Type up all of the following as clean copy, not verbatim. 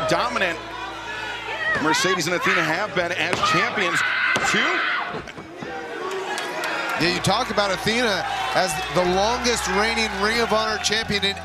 dominant Mercedes and Athena have been as champions. Yeah, you talk about Athena as the longest reigning Ring of Honor champion in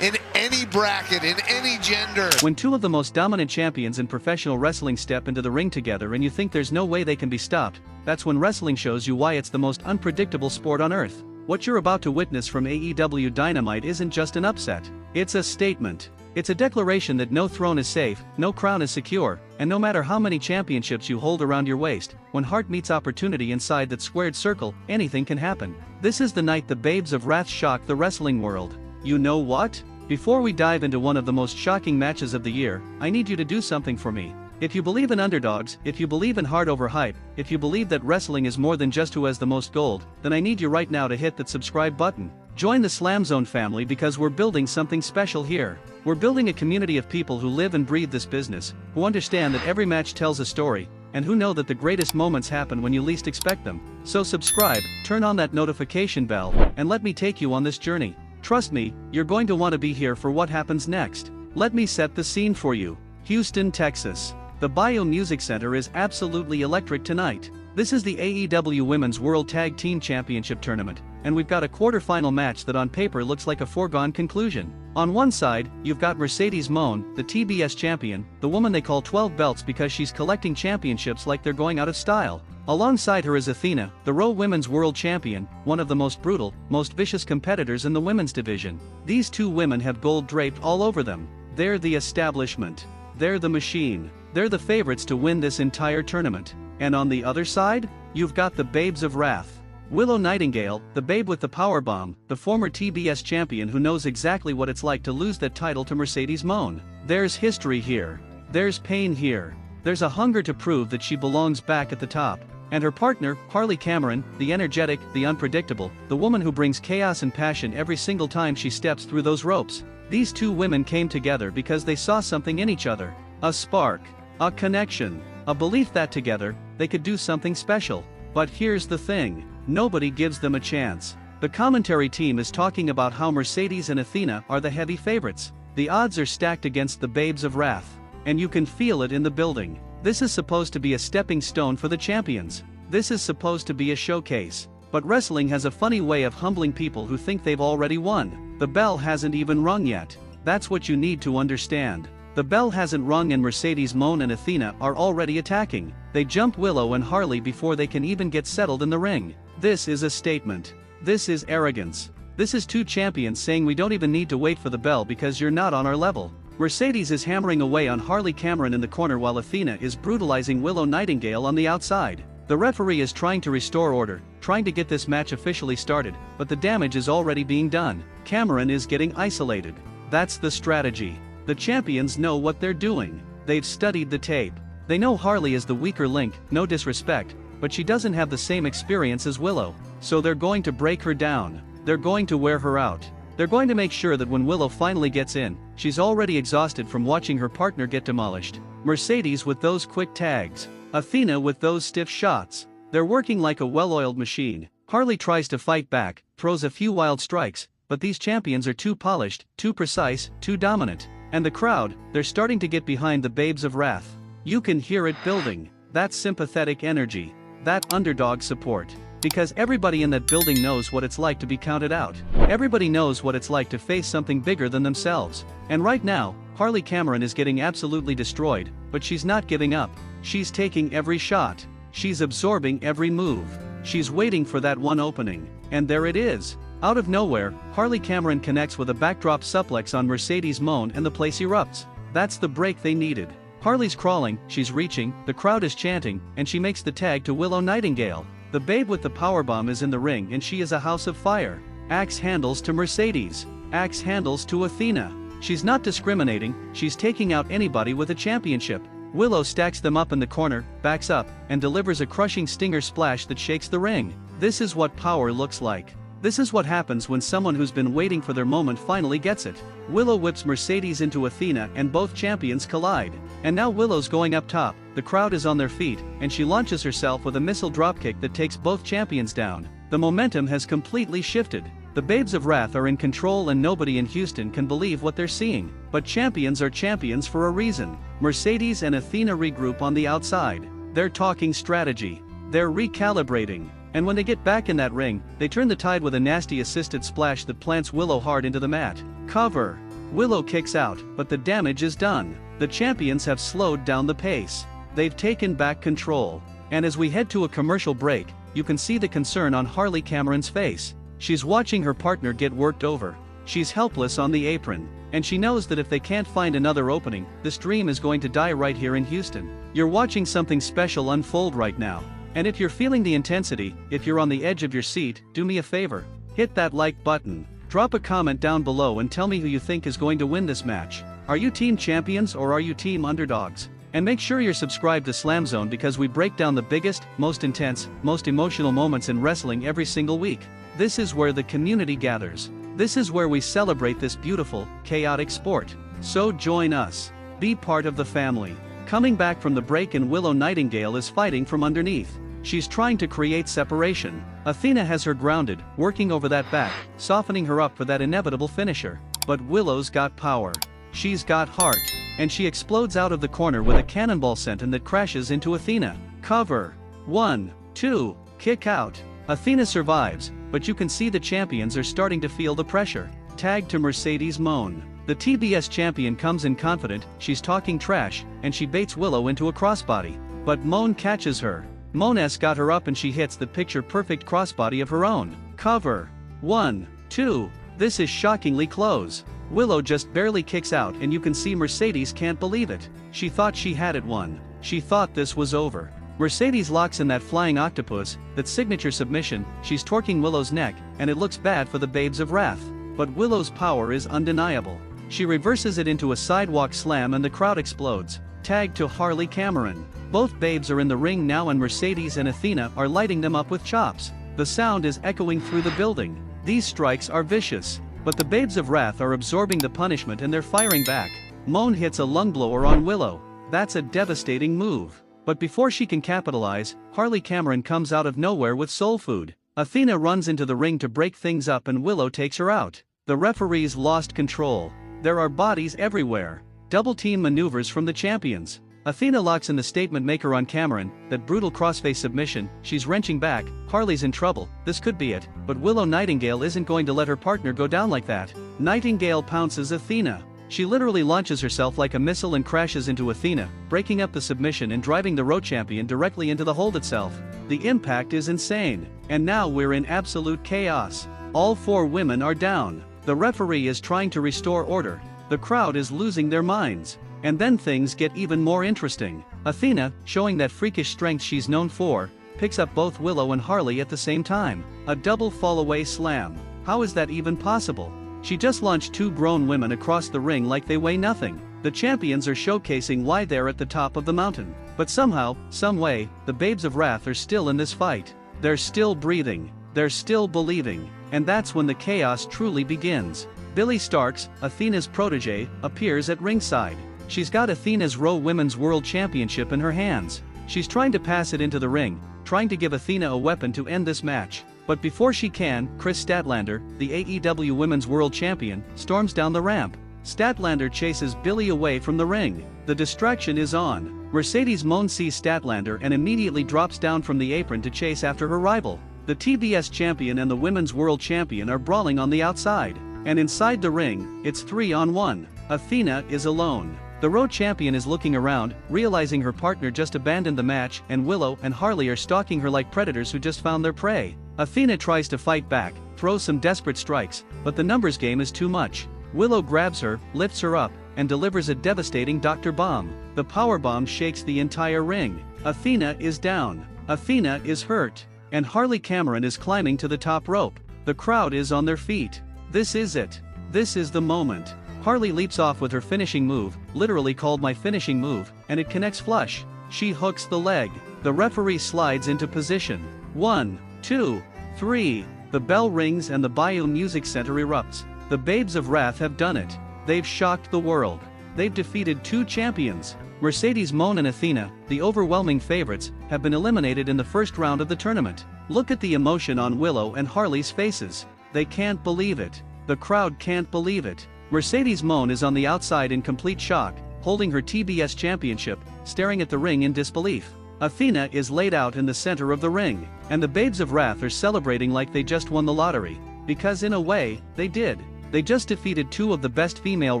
any bracket, in any gender. When two of the most dominant champions in professional wrestling step into the ring together and you think there's no way they can be stopped, that's when wrestling shows you why it's the most unpredictable sport on earth. What you're about to witness from AEW Dynamite isn't just an upset. It's a statement. It's a declaration that no throne is safe, no crown is secure, and no matter how many championships you hold around your waist, when heart meets opportunity inside that squared circle, anything can happen. This is the night the Babes of Wrath shock the wrestling world. You know what? Before we dive into one of the most shocking matches of the year, I need you to do something for me. If you believe in underdogs, if you believe in hard over hype, if you believe that wrestling is more than just who has the most gold, then I need you right now to hit that subscribe button. Join the SLAMZONE family because we're building something special here. We're building a community of people who live and breathe this business, who understand that every match tells a story, and who know that the greatest moments happen when you least expect them. So subscribe, turn on that notification bell, and let me take you on this journey. Trust me, you're going to want to be here for what happens next. Let me set the scene for you. Houston, Texas. The Bio Music Center is absolutely electric tonight. This is the AEW Women's World Tag Team Championship Tournament, and we've got a quarterfinal match that on paper looks like a foregone conclusion. On one side, you've got Mercedes Moné, the TBS champion, the woman they call 12 belts because she's collecting championships like they're going out of style. Alongside her is Athena, the Raw Women's World Champion, one of the most brutal, most vicious competitors in the women's division. These two women have gold draped all over them. They're the establishment. They're the machine. They're the favorites to win this entire tournament. And on the other side, you've got the Babes of Wrath. Willow Nightingale, the babe with the powerbomb, the former TBS champion who knows exactly what it's like to lose that title to Mercedes Moné. There's history here. There's pain here. There's a hunger to prove that she belongs back at the top. And her partner, Harley Cameron, the energetic, the unpredictable, the woman who brings chaos and passion every single time she steps through those ropes. These two women came together because they saw something in each other. A spark. A connection. A belief that together, they could do something special. But here's the thing. Nobody gives them a chance. The commentary team is talking about how Mercedes and Athena are the heavy favorites. The odds are stacked against the Babes of Wrath. And you can feel it in the building. This is supposed to be a stepping stone for the champions. This is supposed to be a showcase. But wrestling has a funny way of humbling people who think they've already won. The bell hasn't even rung yet. That's what you need to understand. The bell hasn't rung and Mercedes Moné and Athena are already attacking. They jump Willow and Harley before they can even get settled in the ring. This is a statement. This is arrogance. This is two champions saying we don't even need to wait for the bell because you're not on our level. Mercedes is hammering away on Harley Cameron in the corner while Athena is brutalizing Willow Nightingale on the outside. The referee is trying to restore order, trying to get this match officially started, but the damage is already being done. Cameron is getting isolated. That's the strategy. The champions know what they're doing. They've studied the tape. They know Harley is the weaker link, no disrespect, but she doesn't have the same experience as Willow. So they're going to break her down. They're going to wear her out. They're going to make sure that when Willow finally gets in, she's already exhausted from watching her partner get demolished. Mercedes with those quick tags. Athena with those stiff shots. They're working like a well-oiled machine. Harley tries to fight back, throws a few wild strikes, but these champions are too polished, too precise, too dominant. And the crowd, they're starting to get behind the Babes of Wrath. You can hear it building. That sympathetic energy. That underdog support. Because everybody in that building knows what it's like to be counted out. Everybody knows what it's like to face something bigger than themselves. And right now, Harley Cameron is getting absolutely destroyed, but she's not giving up. She's taking every shot. She's absorbing every move. She's waiting for that one opening. And there it is. Out of nowhere, Harley Cameron connects with a backdrop suplex on Mercedes Moné and the place erupts. That's the break they needed. Harley's crawling, she's reaching, the crowd is chanting, and she makes the tag to Willow Nightingale. The babe with the powerbomb is in the ring and she is a house of fire. Axe handles to Mercedes. Axe handles to Athena. She's not discriminating, she's taking out anybody with a championship. Willow stacks them up in the corner, backs up, and delivers a crushing stinger splash that shakes the ring. This is what power looks like. This is what happens when someone who's been waiting for their moment finally gets it. Willow whips Mercedes into Athena and both champions collide. And now Willow's going up top, the crowd is on their feet, and she launches herself with a missile dropkick that takes both champions down. The momentum has completely shifted. The Babes of Wrath are in control and nobody in Houston can believe what they're seeing. But champions are champions for a reason. Mercedes and Athena regroup on the outside. They're talking strategy. They're recalibrating. And when they get back in that ring, they turn the tide with a nasty assisted splash that plants Willow hard into the mat. Cover. Willow kicks out, but the damage is done. The champions have slowed down the pace. They've taken back control. And as we head to a commercial break, you can see the concern on Harley Cameron's face. She's watching her partner get worked over. She's helpless on the apron. And she knows that if they can't find another opening, this dream is going to die right here in Houston. You're watching something special unfold right now. And if you're feeling the intensity, if you're on the edge of your seat, do me a favor. Hit that like button. Drop a comment down below and tell me who you think is going to win this match. Are you team champions or are you team underdogs? And make sure you're subscribed to SLAMZONE because we break down the biggest, most intense, most emotional moments in wrestling every single week. This is where the community gathers. This is where we celebrate this beautiful, chaotic sport. So join us. Be part of the family. Coming back from the break, and Willow Nightingale is fighting from underneath. She's trying to create separation. Athena has her grounded, working over that back, softening her up for that inevitable finisher. But Willow's got power. She's got heart. And she explodes out of the corner with a cannonball senton that crashes into Athena. Cover. 1, 2, kick out. Athena survives, but you can see the champions are starting to feel the pressure. Tag to Mercedes Moné. The TBS champion comes in confident, she's talking trash, and she baits Willow into a crossbody. But Moné catches her. Moné's got her up and she hits the picture-perfect crossbody of her own. Cover. 1, 2. This is shockingly close. Willow just barely kicks out and you can see Mercedes can't believe it. She thought she had it won. She thought this was over. Mercedes locks in that flying octopus, that signature submission. She's torquing Willow's neck, and it looks bad for the Babes of Wrath. But Willow's power is undeniable. She reverses it into a sidewalk slam and the crowd explodes. Tag to Harley Cameron. Both babes are in the ring now and Mercedes and Athena are lighting them up with chops. The sound is echoing through the building. These strikes are vicious. But the Babes of Wrath are absorbing the punishment and they're firing back. Moné hits a lung blower on Willow. That's a devastating move. But before she can capitalize, Harley Cameron comes out of nowhere with soul food. Athena runs into the ring to break things up and Willow takes her out. The referees lost control. There are bodies everywhere. Double team maneuvers from the champions. Athena locks in the statement maker on Cameron, that brutal crossface submission. She's wrenching back. Harley's in trouble, this could be it, but Willow Nightingale isn't going to let her partner go down like that. Nightingale pounces Athena. She literally launches herself like a missile and crashes into Athena, breaking up the submission and driving the Raw champion directly into the hold itself. The impact is insane. And now we're in absolute chaos. All 4 women are down. The referee is trying to restore order. The crowd is losing their minds. And then things get even more interesting. Athena, showing that freakish strength she's known for, picks up both Willow and Harley at the same time. A double fall-away slam. How is that even possible? She just launched 2 grown women across the ring like they weigh nothing. The champions are showcasing why they're at the top of the mountain. But somehow, someway, the Babes of Wrath are still in this fight. They're still breathing. They're still believing. And that's when the chaos truly begins. Billie Starkz, Athena's protege, appears at ringside. She's got Athena's Raw Women's World Championship in her hands. She's trying to pass it into the ring, trying to give Athena a weapon to end this match. But before she can, Kris Statlander, the AEW Women's World Champion, storms down the ramp. Statlander chases Billie away from the ring. The distraction is on. Mercedes Moné sees Statlander and immediately drops down from the apron to chase after her rival. The TBS champion and the Women's World Champion are brawling on the outside. And inside the ring, it's 3-on-1. Athena is alone. The Raw champion is looking around, realizing her partner just abandoned the match, and Willow and Harley are stalking her like predators who just found their prey. Athena tries to fight back, throws some desperate strikes, but the numbers game is too much. Willow grabs her, lifts her up, and delivers a devastating Dr. Bomb. The power bomb shakes the entire ring. Athena is down. Athena is hurt. And Harley Cameron is climbing to the top rope. The crowd is on their feet. This is it. This is the moment. Harley leaps off with her finishing move, literally called my finishing move, and it connects flush. She hooks the leg. The referee slides into position. 1, 2, 3. The bell rings and the Bayou Music Center erupts. The Babes of Wrath have done it. They've shocked the world. They've defeated 2 champions. Mercedes Moné and Athena, the overwhelming favorites, have been eliminated in the first round of the tournament. Look at the emotion on Willow and Harley's faces. They can't believe it. The crowd can't believe it. Mercedes Moné is on the outside in complete shock, holding her TBS championship, staring at the ring in disbelief. Athena is laid out in the center of the ring, and the Babes of Wrath are celebrating like they just won the lottery. Because in a way, they did. They just defeated two of the best female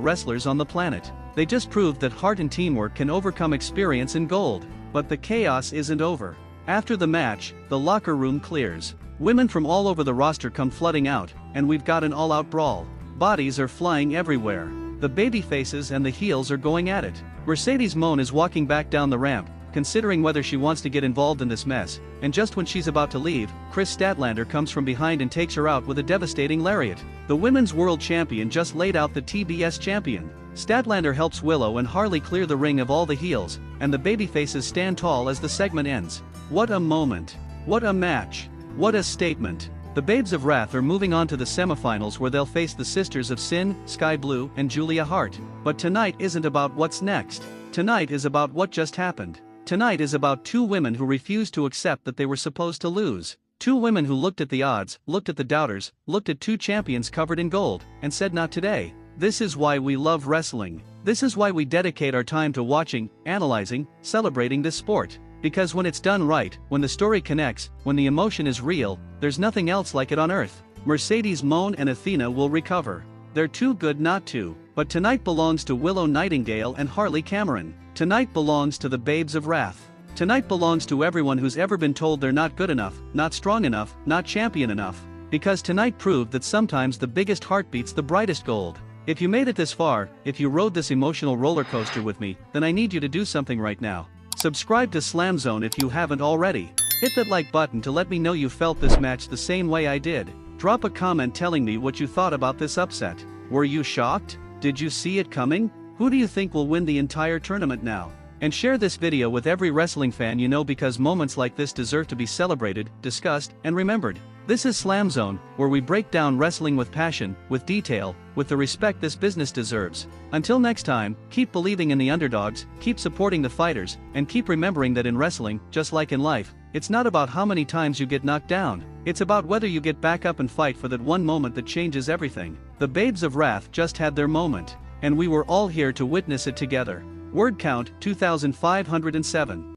wrestlers on the planet. They just proved that heart and teamwork can overcome experience and gold. But the chaos isn't over. After the match, the locker room clears. Women from all over the roster come flooding out, and we've got an all-out brawl. Bodies are flying everywhere. The baby faces and the heels are going at it. Mercedes Moné is walking back down the ramp, considering whether she wants to get involved in this mess, and just when she's about to leave, Chris Statlander comes from behind and takes her out with a devastating lariat. The Women's World Champion just laid out the TBS champion. Statlander helps Willow and Harley clear the ring of all the heels, and the babyfaces stand tall as the segment ends. What a moment. What a match. What a statement. The Babes of Wrath are moving on to the semifinals where they'll face the Sisters of Sin, Sky Blue, and Julia Hart. But tonight isn't about what's next. Tonight is about what just happened. Tonight is about two women who refused to accept that they were supposed to lose. Two women who looked at the odds, looked at the doubters, looked at two champions covered in gold, and said not today. This is why we love wrestling. This is why we dedicate our time to watching, analyzing, celebrating this sport. Because when it's done right, when the story connects, when the emotion is real, there's nothing else like it on earth. Mercedes Moné and Athena will recover. They're too good not to. But tonight belongs to Willow Nightingale and Harley Cameron. Tonight belongs to the Babes of Wrath. Tonight belongs to everyone who's ever been told they're not good enough, not strong enough, not champion enough. Because tonight proved that sometimes the biggest heart beats the brightest gold. If you made it this far, if you rode this emotional roller coaster with me, then I need you to do something right now. Subscribe to SLAMZONE if you haven't already. Hit that like button to let me know you felt this match the same way I did. Drop a comment telling me what you thought about this upset. Were you shocked? Did you see it coming? Who do you think will win the entire tournament now? And share this video with every wrestling fan you know, because moments like this deserve to be celebrated, discussed, and remembered. This is SLAMZONE, where we break down wrestling with passion, with detail, with the respect this business deserves. Until next time, keep believing in the underdogs, keep supporting the fighters, and keep remembering that in wrestling, just like in life, it's not about how many times you get knocked down. It's about whether you get back up and fight for that one moment that changes everything. The Babes of Wrath just had their moment, and we were all here to witness it together. Word count 2,507.